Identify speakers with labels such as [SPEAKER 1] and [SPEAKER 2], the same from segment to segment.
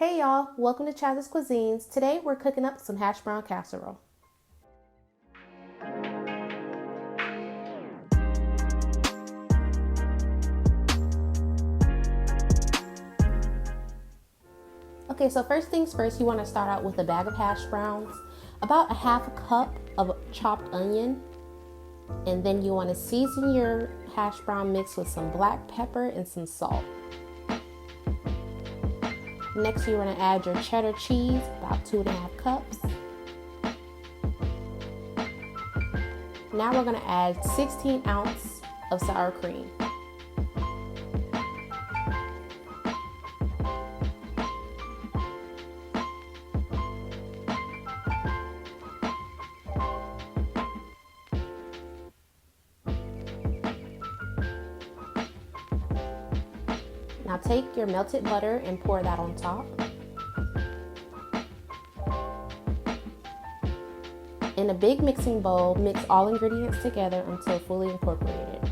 [SPEAKER 1] Hey y'all, welcome to Chaz's Cuisines. Today we're cooking up some hash brown casserole. Okay, so first things first, you want to start out with a bag of hash browns, about a half a cup of chopped onion, and then you want to season your hash brown mix with some black pepper and some salt. Next, you want to add your cheddar cheese, about 2.5 cups. Now we're going to add 16 ounces of sour cream. Now take your melted butter and pour that on top. In a big mixing bowl, mix all ingredients together until fully incorporated.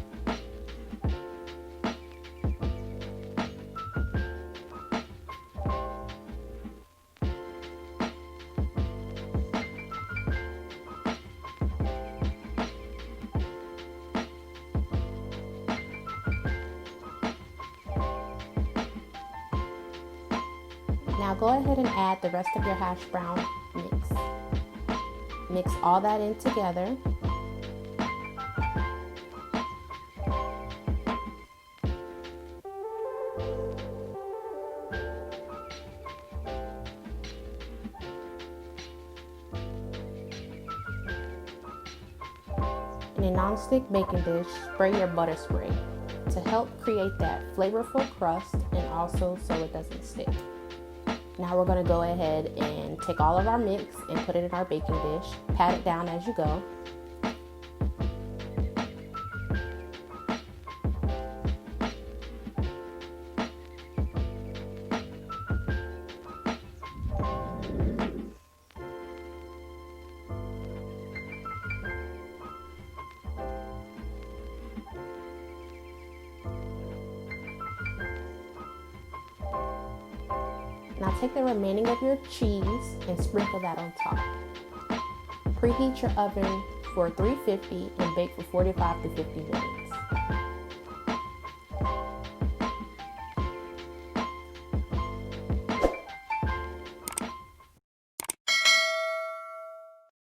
[SPEAKER 1] Now go ahead and add the rest of your hash brown mix. Mix all that in together. In a non-stick baking dish, spray your butter spray to help create that flavorful crust and also so it doesn't stick. Now we're going to go ahead and take all of our mix and put it in our baking dish. Pat it down as you go. Now take the remaining of your cheese and sprinkle that on top. Preheat your oven for 350 and bake for 45 to 50 minutes.